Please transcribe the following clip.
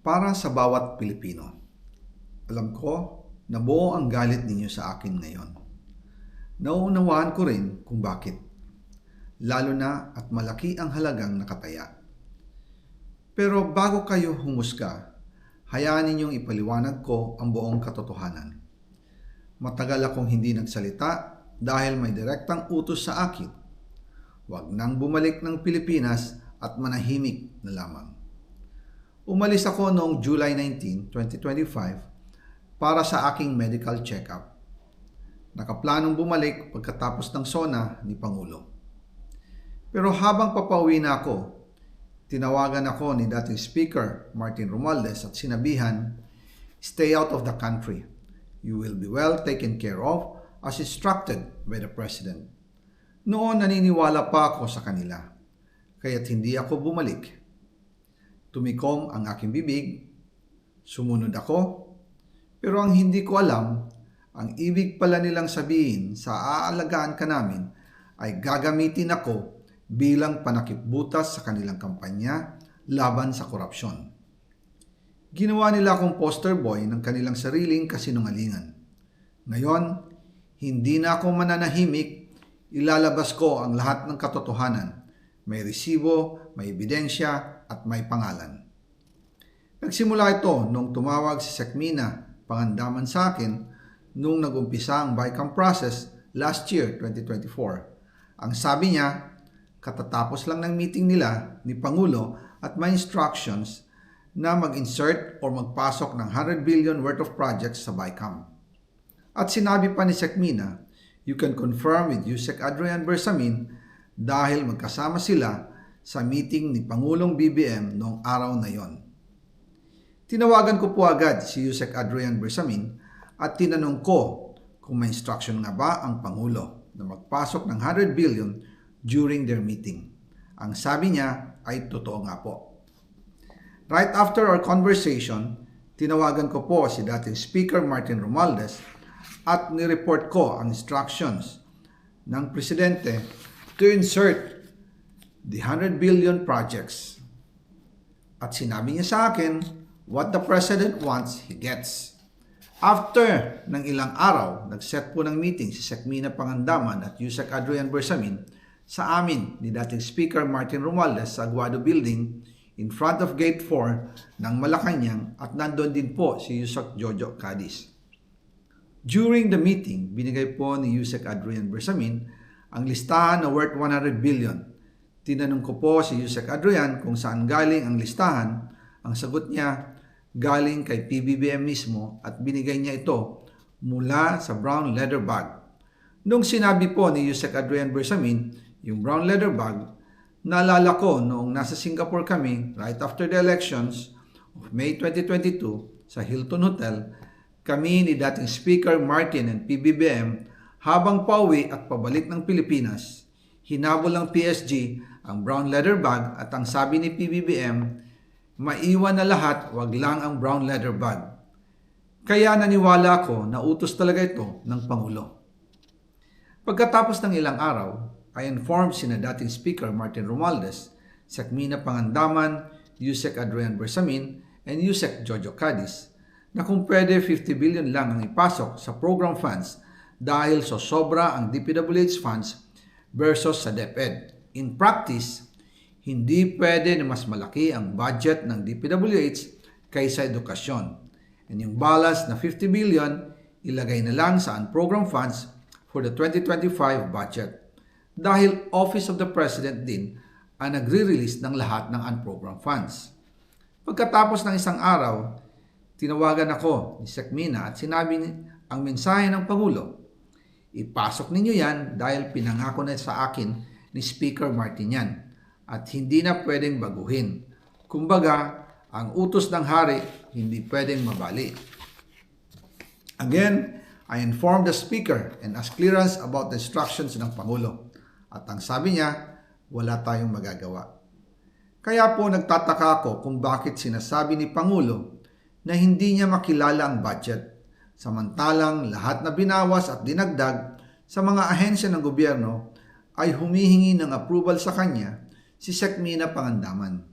Para sa bawat Pilipino, alam ko na buo ang galit ninyo sa akin ngayon. Nauunawaan ko rin kung bakit, lalo na at malaki ang halagang nakataya. Pero bago kayo humusga, hayaan ninyong ipaliwanag ko ang buong katotohanan. Matagal akong hindi nagsalita dahil may direktang utos sa akin. Huwag nang bumalik ng Pilipinas at manahimik na lamang. Umalis ako noong July 19, 2025 para sa aking medical check-up. Nakaplanong bumalik pagkatapos ng SONA ni Pangulo. Pero habang papauwi na ako, tinawagan ako ni dating Speaker Martin Romualdez at sinabihan, "Stay out of the country. You will be well taken care of as instructed by the President." Noon naniniwala pa ako sa kanila, kaya't hindi ako bumalik. Tumikom ang aking bibig, sumunod ako, pero ang hindi ko alam, ang ibig pala nilang sabihin sa aalagaan ka namin ay gagamitin ako bilang panakipbutas sa kanilang kampanya laban sa korupsyon. Ginawa nila akong poster boy ng kanilang sariling kasinungalingan. Ngayon, hindi na ako mananahimik, ilalabas ko ang lahat ng katotohanan. May resibo, may ebidensya, at may pangalan. Nagsimula ito nung tumawag si Sekmina Pangandaman sa akin nung nagumpisa ang BICAM process last year, 2024. Ang sabi niya, katatapos lang ng meeting nila ni Pangulo at may instructions na mag-insert or magpasok ng 100 billion worth of projects sa BICAM. At sinabi pa ni Sekmina, you can confirm with Yusek Adrian Bersamin dahil magkasama sila sa meeting ni Pangulong BBM noong araw na yon. Tinawagan ko po agad si Yusek Adrian Bersamin at tinanong ko kung may instruction nga ba ang Pangulo na magpasok ng 100 billion during their meeting. Ang sabi niya ay totoo nga po. Right after our conversation, tinawagan ko po si dating Speaker Martin Romualdez at nireport ko ang instructions ng Presidente to insert the 100 billion projects. At sinabi niya sa akin, what the President wants, he gets. After ng ilang araw, nag-set po ng meeting si Sekmina Pangandaman at Yusek Adrian Bersamin sa amin ni dating Speaker Martin Romualdez sa Aguado Building in front of Gate 4 ng Malacanang at nandun din po si Yusek Jojo Cadiz. During the meeting, binigay po ni Yusek Adrian Bersamin ang listahan na worth 100 billion. Tinanong ko po si Yusek Adrian kung saan galing ang listahan. Ang sagot niya, galing kay PBBM mismo at binigay niya ito mula sa brown leather bag. Nung sinabi po ni Yusek Adrian Bersamin yung brown leather bag, naalala ko noong nasa Singapore kami right after the elections of May 2022 sa Hilton Hotel, kami ni dating Speaker Martin and PBBM habang pauwi at pabalik ng Pilipinas, hinabol ng PSG ang brown leather bag at ang sabi ni PBBM, maiwan na lahat, wag lang ang brown leather bag. Kaya naniwala ako na utos talaga ito ng Pangulo. Pagkatapos ng ilang araw, I informed sina dating Speaker Martin Romualdez, Sekmina Pangandaman, Yusek Adrian Bersamin, and Yusek Jojo Cadiz na kung pwede 50 billion lang ang ipasok sa program funds dahil so sobra ang DPWH funds versus sa DepEd. In practice, hindi pwede na mas malaki ang budget ng DPWH kaysa edukasyon. And yung balance na 50 billion, ilagay na lang sa unprogram funds for the 2025 budget. Dahil Office of the President din ang nagre-release ng lahat ng unprogram funds. Pagkatapos ng isang araw, tinawagan ako ni Sekmina at sinabi ang mensahe ng Pangulo. Ipasok ninyo yan dahil pinangako na sa akin ni Speaker Martin yan at hindi na pwedeng baguhin. Kumbaga, ang utos ng hari hindi pwedeng mabali. Again, I informed the Speaker and asked clearance about the instructions ng Pangulo. At ang sabi niya, wala tayong magagawa. Kaya po nagtataka ako kung bakit sinasabi ni Pangulo na hindi niya makilala ang budget, samantalang lahat na binawas at dinagdag sa mga ahensya ng gobyerno ay humihingi ng approval sa kanya si Sekmina Pangandaman.